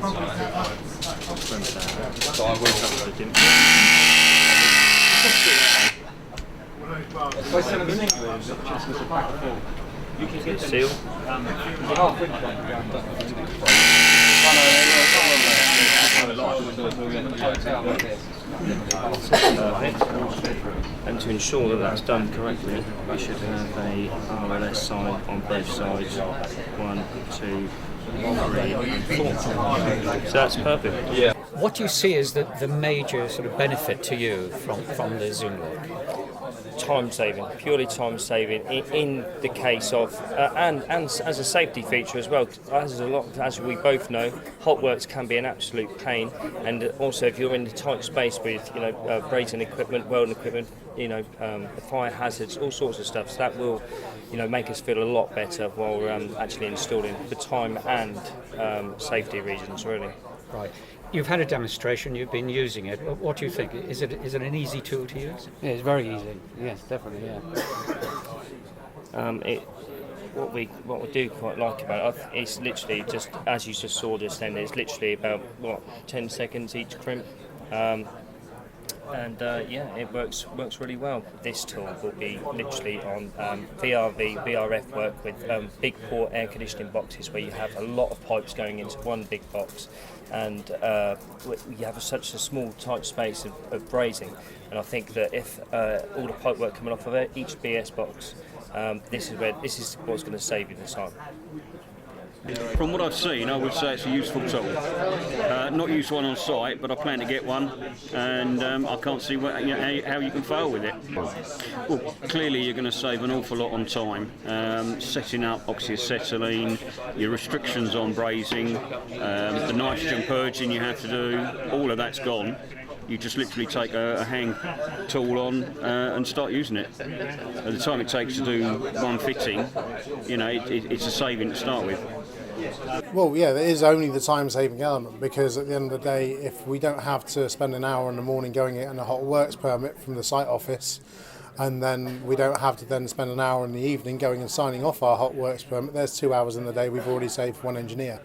So I will have a look in. You can get seal. And to ensure that that's done correctly, we should have a RLS sign on both sides. 1, 2, 3, and 4. So that's perfect. Yeah. What do you see as the major sort of benefit to you from the ZoomLock? Time saving, purely time saving. In the case of and as a safety feature as well. As we both know, hot works can be an absolute pain, and also if you're in a tight space with brazing equipment, welding equipment, fire hazards, all sorts of stuff. So that will make us feel a lot better while we're actually installing, for time and safety reasons, really. Right. You've had a demonstration, you've been using it. What do you think? Is it an easy tool to use? Yeah, it's very easy. Yes, definitely, yeah. What we do quite like about it, it's literally just, as you just saw just then, it's literally about 10 seconds each crimp. It works really well. This tool will be literally on VRF work with big port air conditioning boxes where you have a lot of pipes going into one big box, and you have such a small tight space of brazing. And I think that if all the pipe work coming off of each BS box, this is what's going to save you the time. From what I've seen, I would say it's a useful tool. Not used one on site, but I plan to get one, and I can't see how you can fail with it. Well, clearly you're going to save an awful lot on time. Setting up oxyacetylene, your restrictions on brazing, the nitrogen purging you have to do, all of that's gone. You just literally take a hang tool on and start using it. At the time it takes to do one fitting, it's a saving to start with. Well, yeah, there is only the time-saving element, because at the end of the day, if we don't have to spend an hour in the morning going getting a hot works permit from the site office, and then we don't have to then spend an hour in the evening going and signing off our hot works permit, there's 2 hours in the day we've already saved one engineer.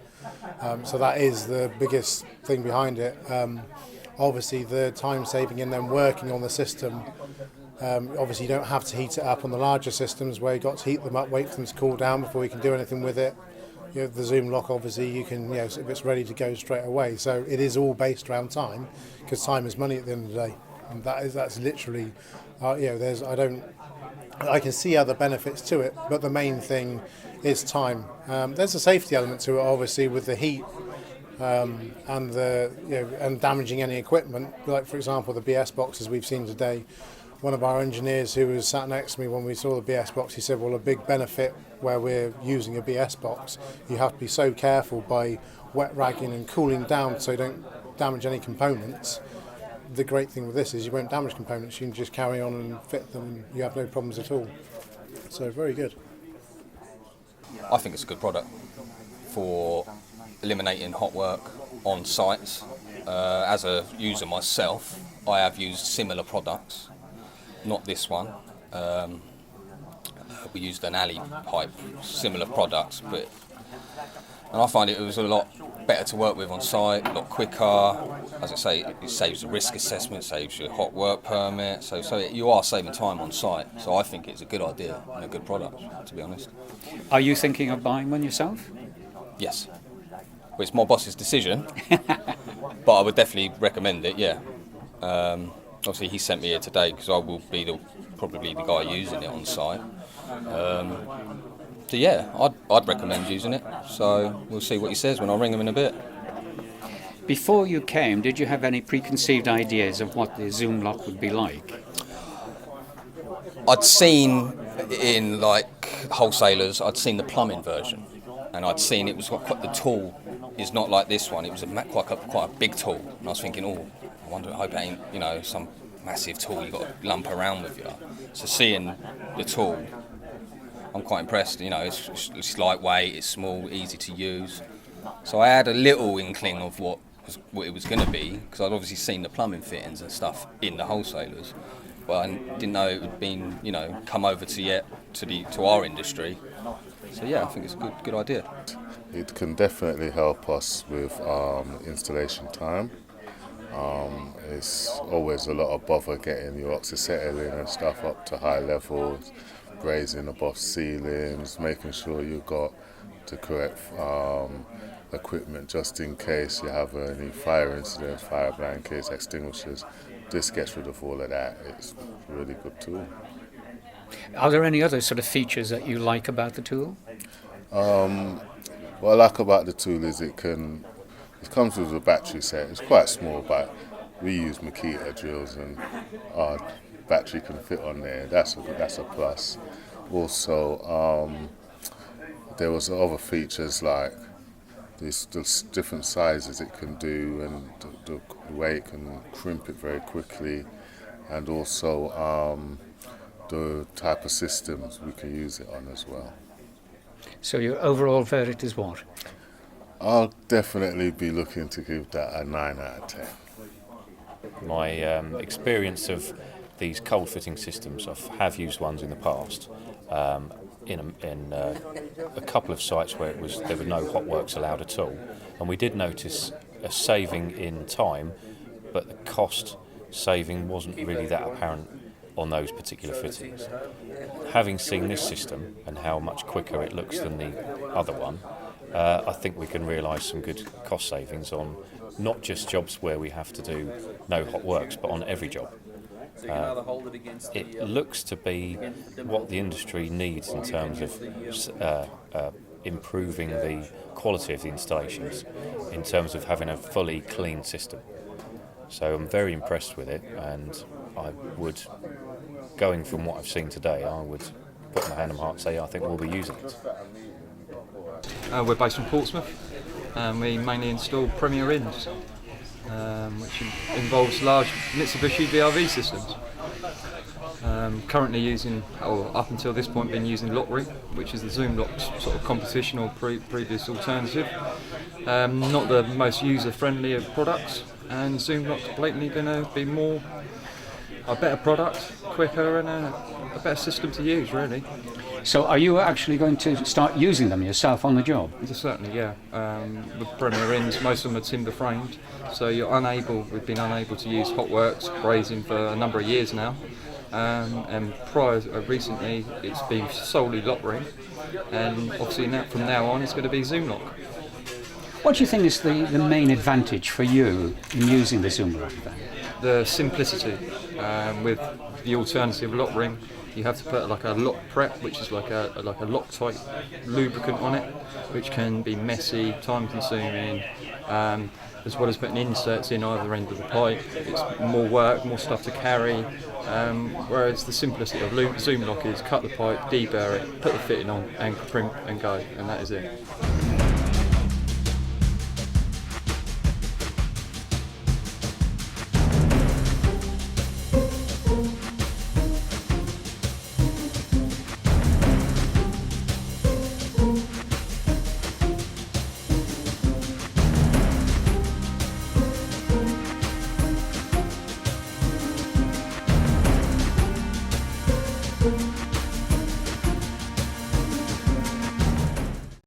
So that is the biggest thing behind it. Obviously, the time-saving and then working on the system. Obviously, you don't have to heat it up on the larger systems where you've got to heat them up, wait for them to cool down before you can do anything with it. The ZoomLock, obviously, you can, if it's ready to go straight away. So it is all based around time, because time is money at the end of the day. And that's literally, I can see other benefits to it, but the main thing is time. There's a safety element to it, obviously, with the heat. And damaging any equipment, like for example the BS boxes we've seen today. One of our engineers who was sat next to me when we saw the BS box, he said, well, a big benefit where we're using a BS box, you have to be so careful by wet ragging and cooling down so you don't damage any components. The great thing with this is you won't damage components, you can just carry on and fit them and you have no problems at all. So very good. I think it's a good product for eliminating hot work on sites. As a user myself, I have used similar products, not this one. We used an alley pipe, similar products, and I find it was a lot better to work with on site, a lot quicker. As I say, it saves the risk assessment, saves your hot work permit, so you are saving time on site. So I think it's a good idea and a good product, to be honest. Are you thinking of buying one yourself? Yes. Well, it's my boss's decision, but I would definitely recommend it, yeah. Obviously, he sent me here today because I will be probably the guy using it on site. So yeah, I'd recommend using it. So we'll see what he says when I ring him in a bit. Before you came, did you have any preconceived ideas of what the ZoomLock would be like? I'd seen in wholesalers, I'd seen the plumbing version, and I'd seen it was quite the tool is not like this one. It was quite a big tool, and I was thinking, I hope it ain't some massive tool you got to lump around with you. So seeing the tool, I'm quite impressed. It's lightweight, it's small, easy to use. So I had a little inkling of what it was going to be, because I'd obviously seen the plumbing fittings and stuff in the wholesalers, but I didn't know it had been come over to our industry. So yeah, I think it's a good idea. it can definitely help us with installation time. It's always a lot of bother getting your oxyacetylene and stuff up to high levels, grazing above ceilings, making sure you've got the correct equipment just in case you have any fire incidents, fire blankets, extinguishers. This gets rid of all of that. It's a really good tool. Are there any other sort of features that you like about the tool? What I like about the tool is it comes with a battery set. It's quite small, but we use Makita drills and our battery can fit on there. That's a plus. Also, there was other features like the different sizes it can do and the way it can crimp it very quickly, and also the type of systems we can use it on as well. So your overall verdict is what? I'll definitely be looking to give that a 9 out of 10. My experience of these cold fitting systems, I have used ones in the past in a couple of sites where there were no hot works allowed at all, and we did notice a saving in time, but the cost saving wasn't really that apparent on those particular fittings. Having seen this system and how much quicker it looks than the other one, I think we can realise some good cost savings on not just jobs where we have to do no hot works, but on every job. It looks to be what the industry needs in terms of improving the quality of the installations, in terms of having a fully clean system. So I'm very impressed with it, and I would, going from what I've seen today, I would put my hand on my heart and say I think we'll be using it. We're based in Portsmouth, and we mainly install Premier Inns, which involves large Mitsubishi VRV systems. Currently using, or up until this point, been using LockRing, which is the ZoomLock sort of competition or previous alternative. Not the most user-friendly of products, and ZoomLock's blatantly going to be a better product, quicker, and a better system to use, really. So are you actually going to start using them yourself on the job? Certainly, yeah. With Premier Inns, most of them are timber framed, so we've been unable to use hot works, brazing for a number of years now. And recently it's been solely LockRing, and obviously from now on it's going to be ZoomLock. What do you think is the main advantage for you in using the ZoomLock then? The simplicity. With the alternative LockRing, you have to put like a lock prep, which is like a Loctite lubricant on it, which can be messy, time consuming, as well as putting inserts in either end of the pipe. It's more work, more stuff to carry, whereas the simplicity of ZoomLock is cut the pipe, deburr it, put the fitting on and crimp and go, and that is it.